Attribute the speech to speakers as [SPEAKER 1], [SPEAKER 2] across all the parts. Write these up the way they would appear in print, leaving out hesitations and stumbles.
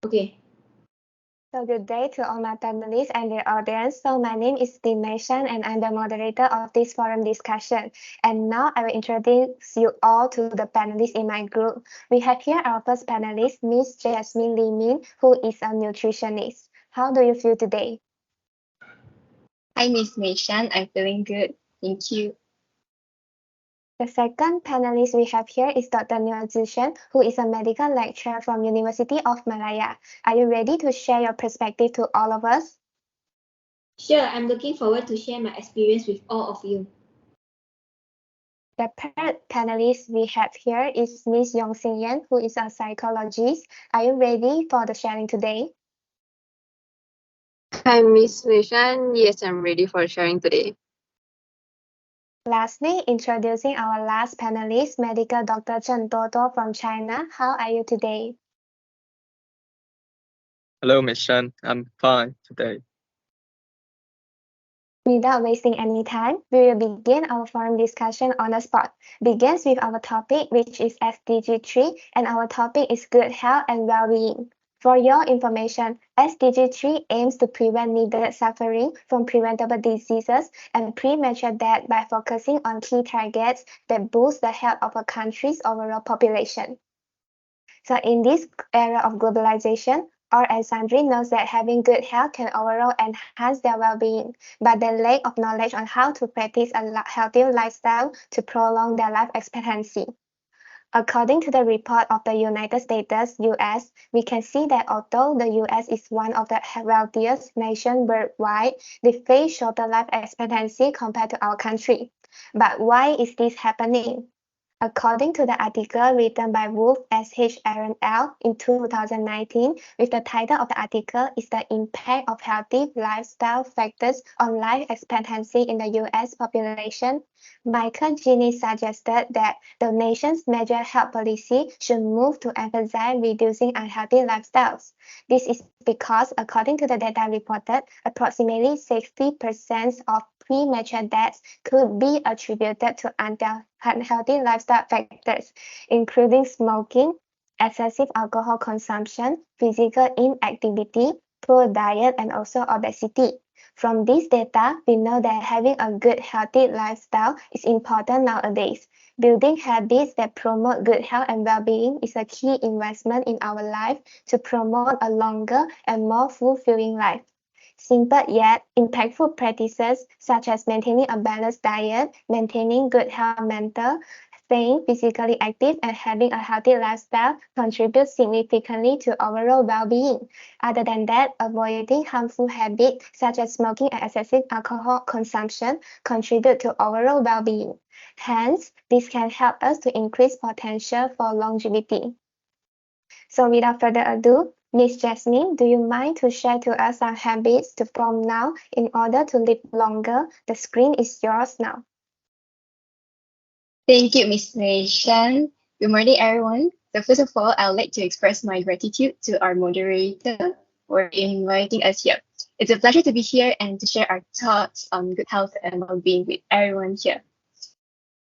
[SPEAKER 1] Okay.
[SPEAKER 2] So good day to all my panelists and their audience. So my name is Dimeshan and I'm the moderator of this forum discussion. And now I will introduce you all to the panelists in my group. We have here our first panelist, Miss Jasmine Lee Min, who is a nutritionist. How do you feel today?
[SPEAKER 3] Hi, Miss Meishan. I'm feeling good. Thank you.
[SPEAKER 2] The second panelist we have here is Dr. Neo Zishan, who is a medical lecturer from University of Malaya. Are you ready to share your perspective to all of us?
[SPEAKER 1] Sure, I'm looking forward to share my experience with all of you.
[SPEAKER 2] The third panelist we have here is Ms. Yong Sing Yan, who is a psychologist. Are you ready for the sharing today?
[SPEAKER 4] Hi, Miss Meishan. Yes, I'm ready for sharing today.
[SPEAKER 2] Lastly, introducing our last panelist, medical Dr. Chen Toto from China. How are you today?
[SPEAKER 5] Hello, Miss Shan. I'm fine today.
[SPEAKER 2] Without wasting any time, we will begin our forum discussion on the spot. Begins with our topic, which is SDG 3, and our topic is good health and well-being. For your information, SDG 3 aims to prevent needless suffering from preventable diseases and premature death by focusing on key targets that boost the health of a country's overall population. So in this era of globalization, all and sundry knows that having good health can overall enhance their well-being, but the lack of knowledge on how to practice a healthy lifestyle to prolong their life expectancy. According to the report of the United States (US), we can see that although the US is one of the wealthiest nations worldwide, they face shorter life expectancy compared to our country. But why is this happening? According to the article written by Wolf S.H. Aaron L. in 2019, with the title of the article is The Impact of Healthy Lifestyle Factors on Life Expectancy in the U.S. Population, Michael Gini suggested that the nation's major health policy should move to emphasize reducing unhealthy lifestyles. This is because, according to the data reported, approximately 60% of premature deaths could be attributed to unhealthy lifestyle factors, including smoking, excessive alcohol consumption, physical inactivity, poor diet, and also obesity. From this data, we know that having a good, healthy lifestyle is important nowadays. Building habits that promote good health and well-being is a key investment in our life to promote a longer and more fulfilling life. Simple yet impactful practices such as maintaining a balanced diet, maintaining good health mental, staying physically active, and having a healthy lifestyle contribute significantly to overall well-being. Other than that, avoiding harmful habits such as smoking and excessive alcohol consumption contribute to overall well-being. Hence, this can help us to increase potential for longevity. So without further ado, Miss Jasmine, do you mind to share to us some habits to form now in order to live longer? The screen is yours now.
[SPEAKER 3] Thank you, Miss Meishan. Good morning, everyone. So first of all, I would like to express my gratitude to our moderator for inviting us here. It's a pleasure to be here and to share our thoughts on good health and well-being with everyone here.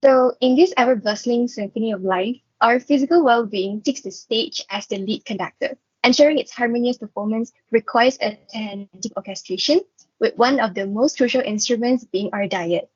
[SPEAKER 3] So, in this ever bustling symphony of life, our physical well being takes the stage as the lead conductor. Ensuring its harmonious performance requires attentive orchestration, with one of the most crucial instruments being our diet.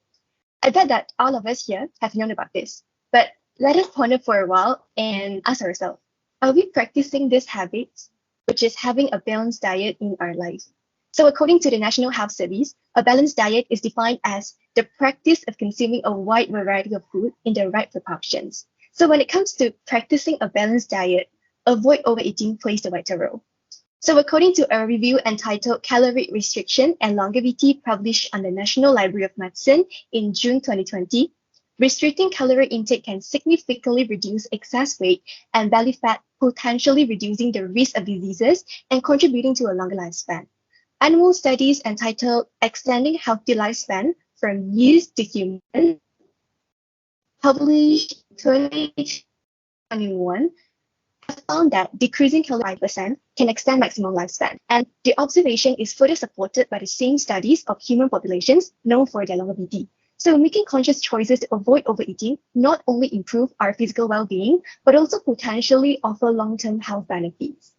[SPEAKER 3] I bet that all of us here have known about this, but let us ponder for a while and ask ourselves, are we practicing these habits, which is having a balanced diet in our life? So, according to the National Health Service, a balanced diet is defined as the practice of consuming a wide variety of food in the right proportions. So, when it comes to practicing a balanced diet, avoid overeating plays a vital role. So, according to a review entitled Calorie Restriction and Longevity published on the National Library of Medicine in June 2020, restricting calorie intake can significantly reduce excess weight and belly fat, potentially reducing the risk of diseases and contributing to a longer lifespan. Animal studies entitled Extending Healthy Lifespan from Yeast to Human, published 2021, found that decreasing calorie 5% can extend maximum lifespan. And the observation is further supported by the same studies of human populations known for their longevity. So making conscious choices to avoid overeating not only improve our physical well-being, but also potentially offer long-term health benefits.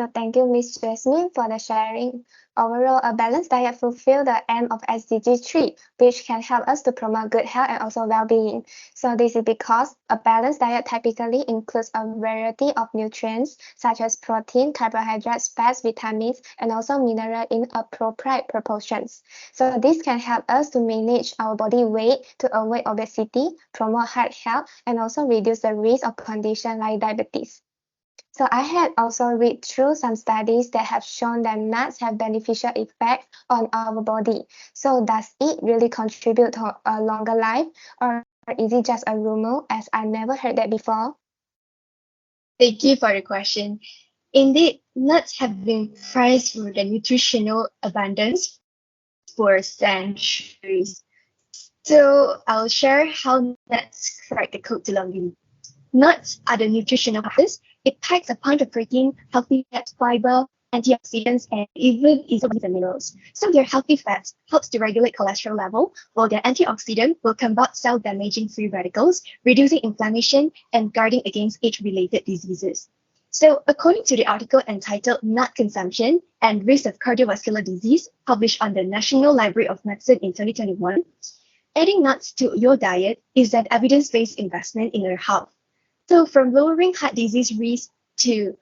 [SPEAKER 2] So thank you, Ms. Jasmine, for the sharing. Overall, a balanced diet fulfills the aim of SDG 3, which can help us to promote good health and also well-being. So this is because a balanced diet typically includes a variety of nutrients such as protein, carbohydrates, fats, vitamins, and also minerals in appropriate proportions. So this can help us to manage our body weight, to avoid obesity, promote heart health, and also reduce the risk of conditions like diabetes. So I had also read through some studies that have shown that nuts have beneficial effects on our body. So does it really contribute to a longer life, or is it just a rumor, as I never heard that before?
[SPEAKER 3] Thank you for the question. Indeed, nuts have been prized for their nutritional abundance for centuries. So I'll share how nuts crack the code to longevity. Nuts are the nutritional powerhouse. It packs a punch of protein, healthy fat, fiber, antioxidants, and even vitamins and minerals. So their healthy fats helps to regulate cholesterol level, while their antioxidant will combat cell-damaging free radicals, reducing inflammation and guarding against age-related diseases. So according to the article entitled Nut Consumption and Risk of Cardiovascular Disease, published on the National Library of Medicine in 2021, adding nuts to your diet is an evidence-based investment in your health. So from lowering heart disease risk to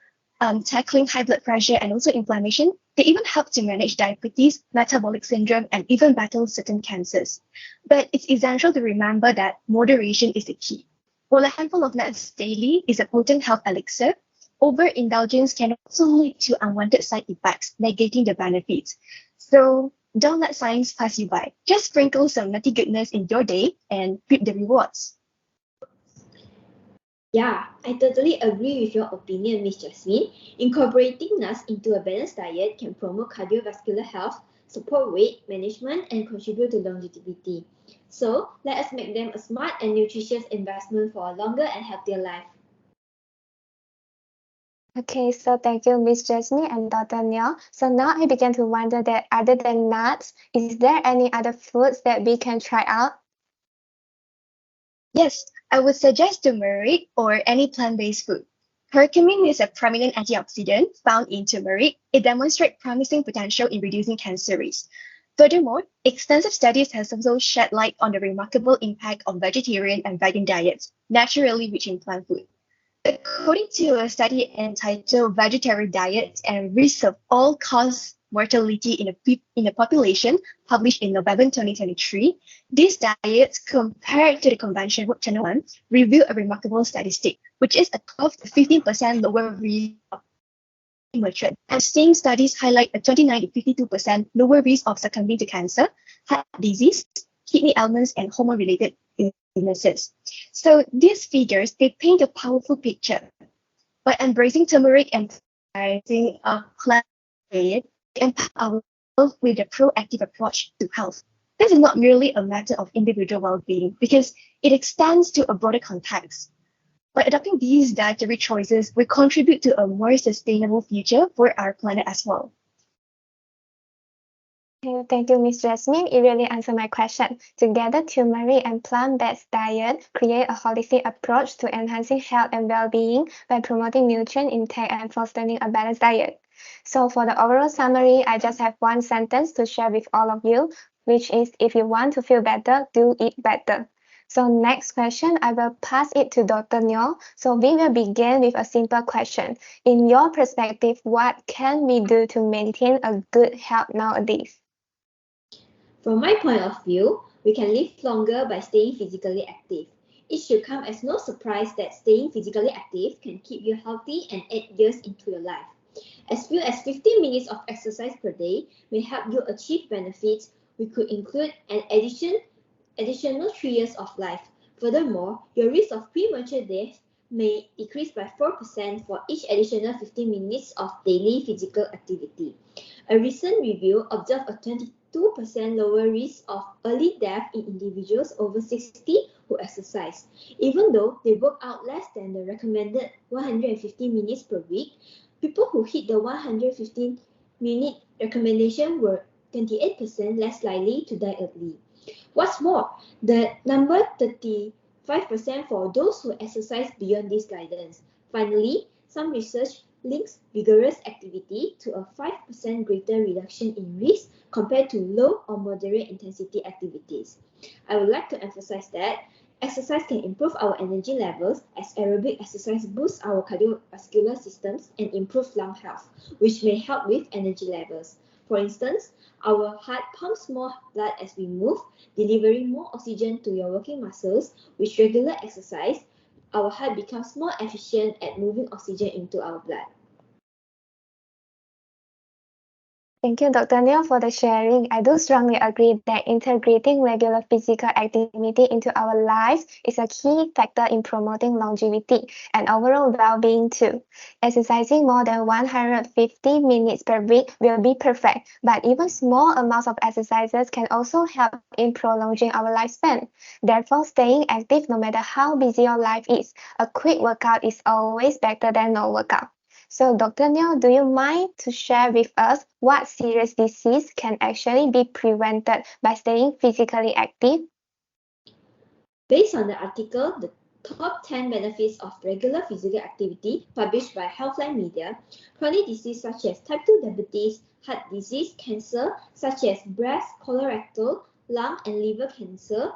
[SPEAKER 3] tackling high blood pressure and also inflammation, they even help to manage diabetes, metabolic syndrome, and even battle certain cancers. But it's essential to remember that moderation is the key. While a handful of nuts daily is a potent health elixir, overindulgence can also lead to unwanted side effects, negating the benefits. So don't let science pass you by. Just sprinkle some nutty goodness in your day and reap the rewards.
[SPEAKER 1] Yeah, I totally agree with your opinion, Ms. Jasmine. Incorporating nuts into a balanced diet can promote cardiovascular health, support weight management, and contribute to longevity. So, let us make them a smart and nutritious investment for a longer and healthier life.
[SPEAKER 2] Okay, so thank you, Ms. Jasmine and Dr. Neo. So now I began to wonder that other than nuts, is there any other foods that we can try out?
[SPEAKER 3] Yes, I would suggest turmeric or any plant-based food. Curcumin is a prominent antioxidant found in turmeric. It demonstrates promising potential in reducing cancer risk. Furthermore, extensive studies have also shed light on the remarkable impact of vegetarian and vegan diets, naturally rich in plant food. According to a study entitled Vegetarian Diets and Risks of All-Cause Mortality in a Population, published in November 2023, these diets, compared to the conventional channel one, reveal a remarkable statistic, which is a 12 to 15% lower risk of premature. And same studies highlight a 29 to 52% lower risk of succumbing to cancer, heart disease, kidney ailments, and hormone-related illnesses. So these figures, they paint a powerful picture. By embracing turmeric and prioritizing a plant diet, we empower ourselves with a proactive approach to health. This is not merely a matter of individual well-being because it extends to a broader context. By adopting these dietary choices, we contribute to a more sustainable future for our planet as well.
[SPEAKER 2] Okay, thank you, Ms. Jasmine. It really answered my question. Together, turmeric and plant-based diet create a holistic approach to enhancing health and well-being by promoting nutrient intake and fostering a balanced diet. So for the overall summary, I just have one sentence to share with all of you, which is if you want to feel better, do it better. So next question, I will pass it to Dr. Nyo. So we will begin with a simple question. In your perspective, what can we do to maintain a good health nowadays?
[SPEAKER 1] From my point of view, we can live longer by staying physically active. It should come as no surprise that staying physically active can keep you healthy and add years into your life. As few as 15 minutes of exercise per day may help you achieve benefits. We could include an additional 3 years of life. Furthermore, your risk of premature death may decrease by 4% for each additional 15 minutes of daily physical activity. A recent review observed a 22% lower risk of early death in individuals over 60 who exercise. Even though they work out less than the recommended 150 minutes per week, people who hit the 115-minute recommendation were 28% less likely to die early. What's more, the number 35% for those who exercise beyond this guidance. Finally, some research links vigorous activity to a 5% greater reduction in risk compared to low or moderate intensity activities. I would like to emphasize that exercise can improve our energy levels as aerobic exercise boosts our cardiovascular systems and improves lung health, which may help with energy levels. For instance, our heart pumps more blood as we move, delivering more oxygen to your working muscles. With regular exercise, our heart becomes more efficient at moving oxygen into our blood.
[SPEAKER 2] Thank you, Dr. Neil, for the sharing. I do strongly agree that integrating regular physical activity into our lives is a key factor in promoting longevity and overall well-being too. Exercising more than 150 minutes per week will be perfect, but even small amounts of exercises can also help in prolonging our lifespan. Therefore, staying active no matter how busy your life is, a quick workout is always better than no workout. So, Dr. Neil, do you mind to share with us what serious disease can actually be prevented by staying physically active?
[SPEAKER 1] Based on the article, The Top 10 Benefits of Regular Physical Activity, published by Healthline Media, chronic disease such as type 2 diabetes, heart disease, cancer such as breast, colorectal, lung, and liver cancer,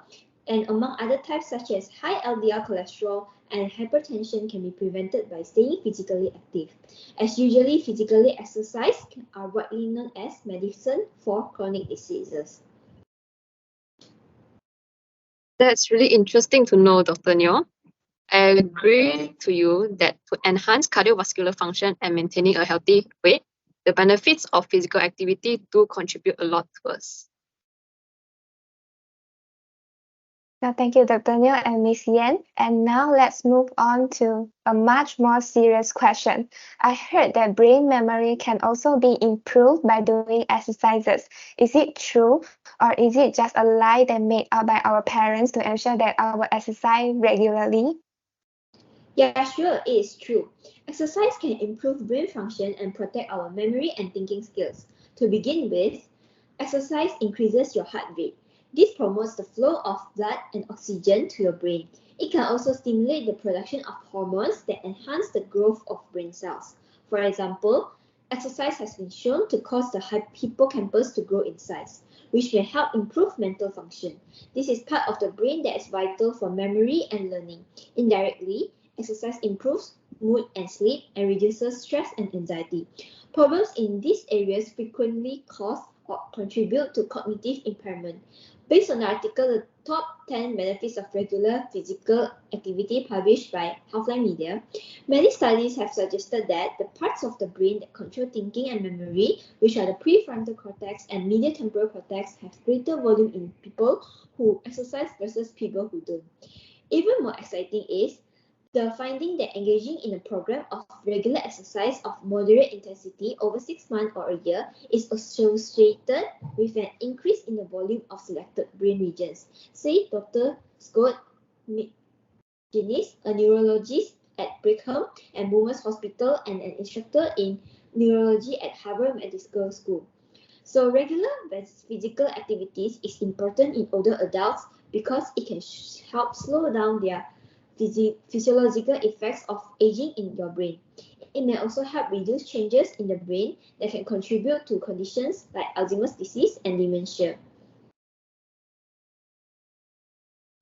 [SPEAKER 1] and among other types such as high LDL cholesterol and hypertension can be prevented by staying physically active. As usually, physically exercise are widely known as medicine for chronic diseases.
[SPEAKER 4] That's really interesting to know, Dr. Neo. I agree to you that to enhance cardiovascular function and maintaining a healthy weight, the benefits of physical activity do contribute a lot to us.
[SPEAKER 2] Now, thank you, Dr. Neil and Ms. Yan. And now let's move on to a much more serious question. I heard that brain memory can also be improved by doing exercises. Is it true, or is it just a lie that made up by our parents to ensure that our exercise regularly?
[SPEAKER 1] Yeah, sure, it is true. Exercise can improve brain function and protect our memory and thinking skills. To begin with, exercise increases your heart rate. This promotes the flow of blood and oxygen to your brain. It can also stimulate the production of hormones that enhance the growth of brain cells. For example, exercise has been shown to cause the hippocampus to grow in size, which may help improve mental function. This is part of the brain that is vital for memory and learning. Indirectly, exercise improves mood and sleep and reduces stress and anxiety. Problems in these areas frequently cause or contribute to cognitive impairment. Based on the article, The Top 10 Benefits of Regular Physical Activity published by Healthline Media, many studies have suggested that the parts of the brain that control thinking and memory, which are the prefrontal cortex and medial temporal cortex, have greater volume in people who exercise versus people who don't. Even more exciting is the finding that engaging in a program of regular exercise of moderate intensity over 6 months or a year is associated with an increase in the volume of selected brain regions. Say Dr. Scott McGinnis, a neurologist at Brigham and Women's Hospital and an instructor in neurology at Harvard Medical School. So regular physical activities is important in older adults because it can help slow down their physiological effects of aging in your brain. It may also help reduce changes in the brain that can contribute to conditions like Alzheimer's disease and dementia.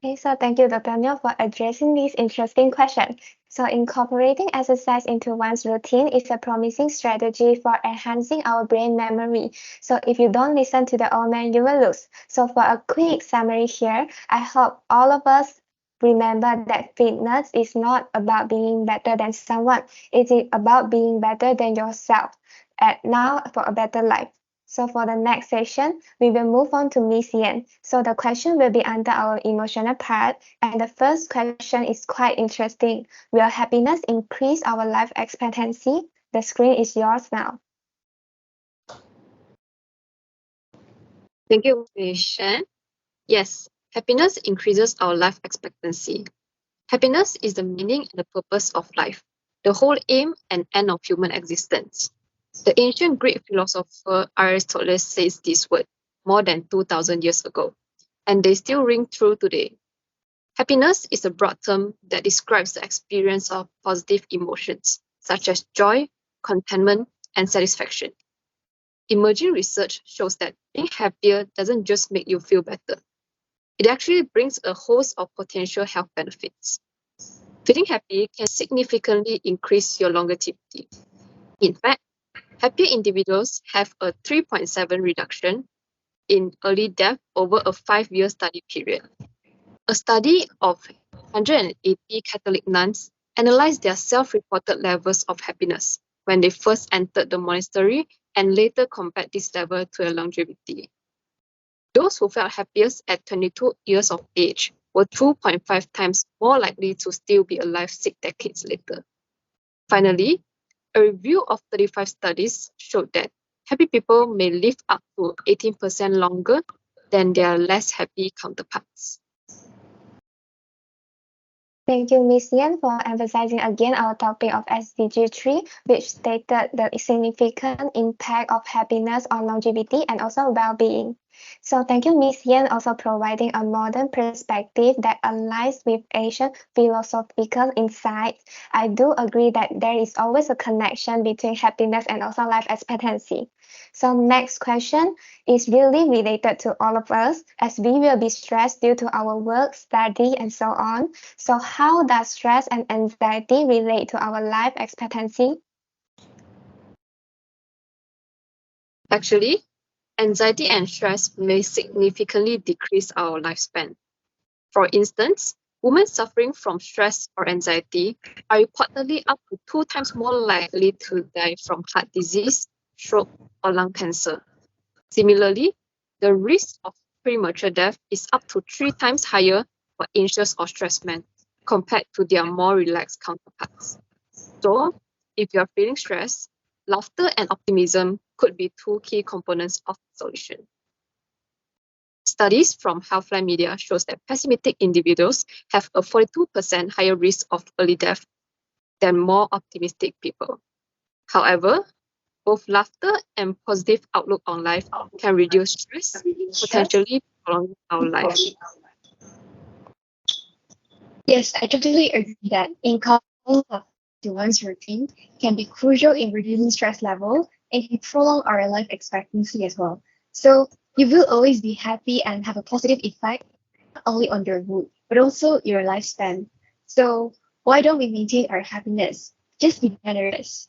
[SPEAKER 2] Okay, so thank you, Dr. Neil, for addressing this interesting question. So incorporating exercise into one's routine is a promising strategy for enhancing our brain memory. So if you don't listen to the old man, you will lose. So for a quick summary here, I hope all of us remember that fitness is not about being better than someone. It is about being better than yourself. And now for a better life. So for the next session, we will move on to Miss Yan. So the question will be under our emotional part. And the first question is quite interesting. Will happiness increase our life expectancy? The screen is yours now.
[SPEAKER 4] Thank you, Ms. Shan. Yes, happiness increases our life expectancy. Happiness is the meaning and the purpose of life, the whole aim and end of human existence. The ancient Greek philosopher Aristotle says this word more than 2,000 years ago, and they still ring true today. Happiness is a broad term that describes the experience of positive emotions, such as joy, contentment, and satisfaction. Emerging research shows that being happier doesn't just make you feel better. It actually brings a host of potential health benefits. Feeling happy can significantly increase your longevity. In fact, happier individuals have a 3.7 reduction in early death over a 5-year study period. A study of 180 Catholic nuns analyzed their self-reported levels of happiness when they first entered the monastery and later compared this level to their longevity. Those who felt happiest at 22 years of age were 2.5 times more likely to still be alive 6 decades later. Finally, a review of 35 studies showed that happy people may live up to 18% longer than their less happy counterparts.
[SPEAKER 2] Thank you, Ms. Yan, for emphasizing again our topic of SDG 3, which stated the significant impact of happiness on longevity and also well-being. So thank you, Ms. Yan, also providing a modern perspective that aligns with Asian philosophical insights. I do agree that there is always a connection between happiness and also life expectancy. So next question is really related to all of us, as we will be stressed due to our work, study, and so on. So how does stress and anxiety relate to our life expectancy?
[SPEAKER 4] Actually, anxiety and stress may significantly decrease our lifespan. For instance, women suffering from stress or anxiety are reportedly up to 2 times more likely to die from heart disease, stroke, or lung cancer. Similarly, the risk of premature death is up to 3 times higher for anxious or stressed men compared to their more relaxed counterparts. So, if you're feeling stressed, laughter and optimism could be 2 key components of the solution. Studies from Healthline Media shows that pessimistic individuals have a 42% higher risk of early death than more optimistic people. However, both laughter and positive outlook on life can reduce stress, potentially prolonging our life.
[SPEAKER 3] Yes, I totally agree that incorporating to one's routine can be crucial in reducing stress level and can prolong our life expectancy as well. So you will always be happy and have a positive effect not only on your mood, but also your lifespan. So why don't we maintain our happiness? Just be generous.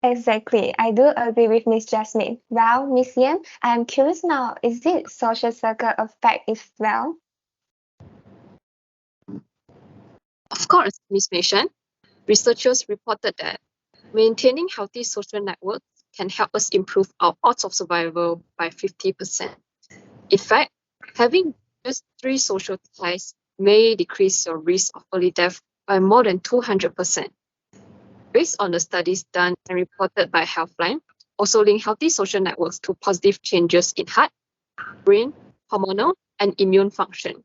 [SPEAKER 2] Exactly, I do agree with Miss Jasmine. Well, Miss Yan, I am curious now, is it social circle effect as well?
[SPEAKER 4] Of course, Ms. Mason, researchers reported that maintaining healthy social networks can help us improve our odds of survival by 50%. In fact, having just 3 social ties may decrease your risk of early death by more than 200%. Based on the studies done and reported by Healthline, also link healthy social networks to positive changes in heart, brain, hormonal, and immune function,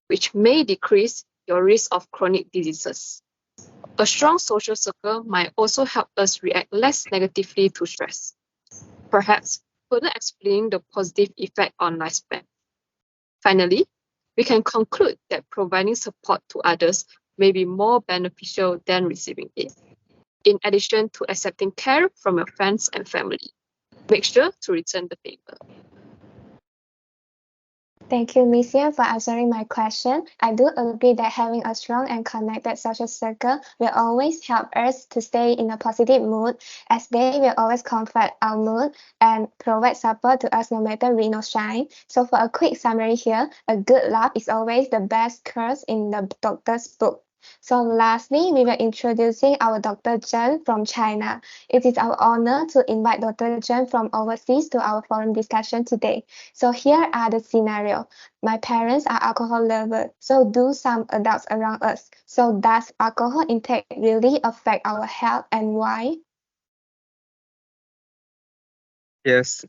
[SPEAKER 4] which may decrease your risk of chronic diseases. A strong social circle might also help us react less negatively to stress, perhaps further explaining the positive effect on lifespan. Finally, we can conclude that providing support to others may be more beneficial than receiving it. In addition to accepting care from your friends and family, make sure to return the favor.
[SPEAKER 2] Thank you, Miss Yan, for answering my question. I do agree that having a strong and connected social circle will always help us to stay in a positive mood, as they will always comfort our mood and provide support to us no matter rain or shine. So for a quick summary here, a good laugh is always the best curse in the doctor's book. So lastly, we will introducing our Dr. Chen from China. It is our honor to invite Dr. Chen from overseas to our forum discussion today. So here are the scenario. My parents are alcohol lovers, so do some adults around us. So does alcohol intake really affect our health and why?
[SPEAKER 5] Yes,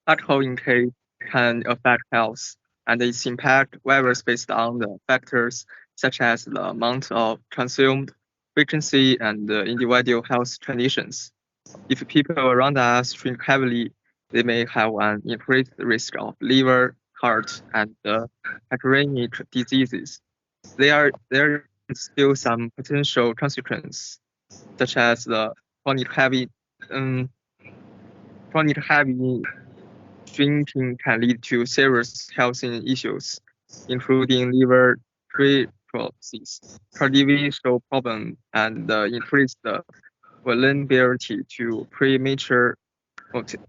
[SPEAKER 5] alcohol intake can affect health, and its impact varies based on the factors such as the amount of consumed, frequency, and the individual health conditions. If people around us drink heavily, they may have an increased risk of liver, heart, and hypertonic diseases. There are still some potential consequences. such as the chronic heavy drinking can lead to serious health issues, including liver cirrhosis, cardiovascular problems, and increased vulnerability to premature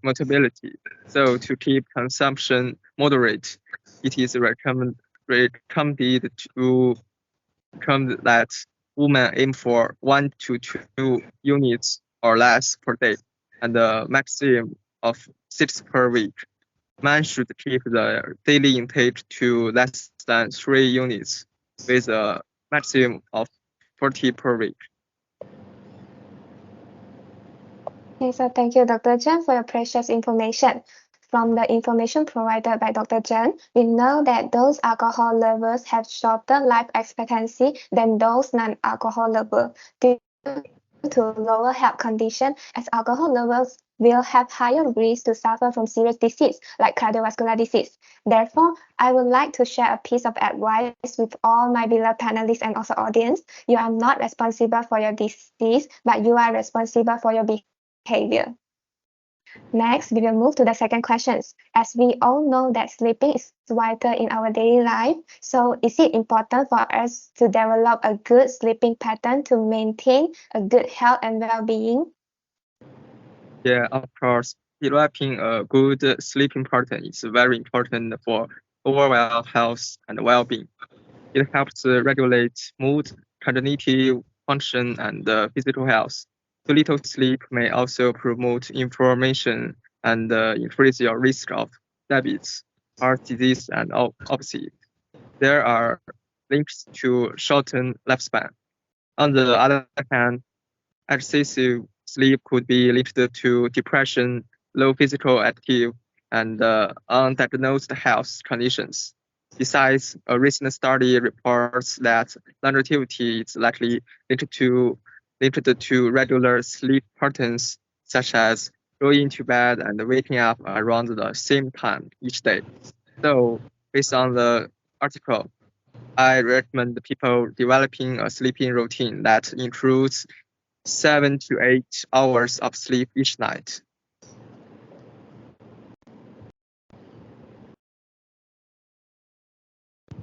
[SPEAKER 5] mortality. So to keep consumption moderate, it is recommended that women aim for 1 to 2 units or less per day, and a maximum of 6 per week. Men should keep the daily intake to less than 3 units, with a maximum of 40 per week.
[SPEAKER 2] Okay, so thank you, Dr. Chen, for your precious information. From the information provided by Dr. Chen, we know that those alcohol lovers have shorter life expectancy than those non-alcohol lovers due to lower health condition, as alcohol lovers will have higher risk to suffer from serious disease like cardiovascular disease. Therefore, I would like to share a piece of advice with all my beloved panelists and also audience. You are not responsible for your disease, but you are responsible for your behavior. Next, we will move to the second questions. As we all know that sleeping is vital in our daily life, so is it important for us to develop a good sleeping pattern to maintain a good health and well-being?
[SPEAKER 5] Yeah, of course. Developing a good sleeping pattern is very important for overall health and well-being. It helps regulate mood, cognitive function, and physical health. Too little sleep may also promote inflammation and increase your risk of diabetes, heart disease, and obesity. There are links to shorten lifespan. On the other hand, excessive sleep could be linked to depression, low physical activity, and undiagnosed health conditions. Besides, a recent study reports that longevity is likely linked to regular sleep patterns, such as going to bed and waking up around the same time each day. So, based on the article, I recommend people developing a sleeping routine that includes 7 to 8 hours of sleep each night.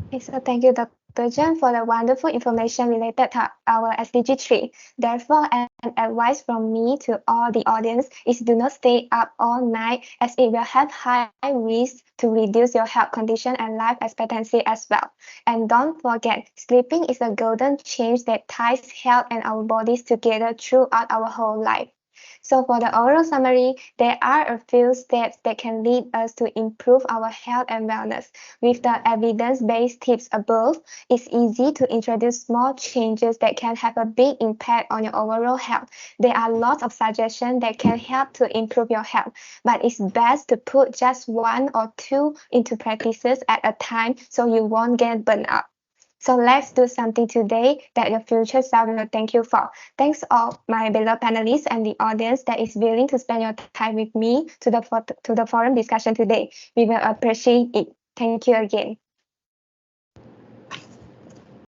[SPEAKER 2] Okay, so thank you, Dr. Chen, for the wonderful information related to our SDG 3. Therefore, an advice from me to all the audience is do not stay up all night, as it will have high risk to reduce your health condition and life expectancy as well. And don't forget, sleeping is a golden chain that ties health and our bodies together throughout our whole life. So for the overall summary, there are a few steps that can lead us to improve our health and wellness. With the evidence-based tips above, it's easy to introduce small changes that can have a big impact on your overall health. There are lots of suggestions that can help to improve your health, but it's best to put just 1 or 2 into practices at a time so you won't get burnt out. So let's do something today that your future self will thank you for. Thanks all my beloved panelists and the audience that is willing to spend your time with me to the forum discussion today. We will appreciate it. Thank you again.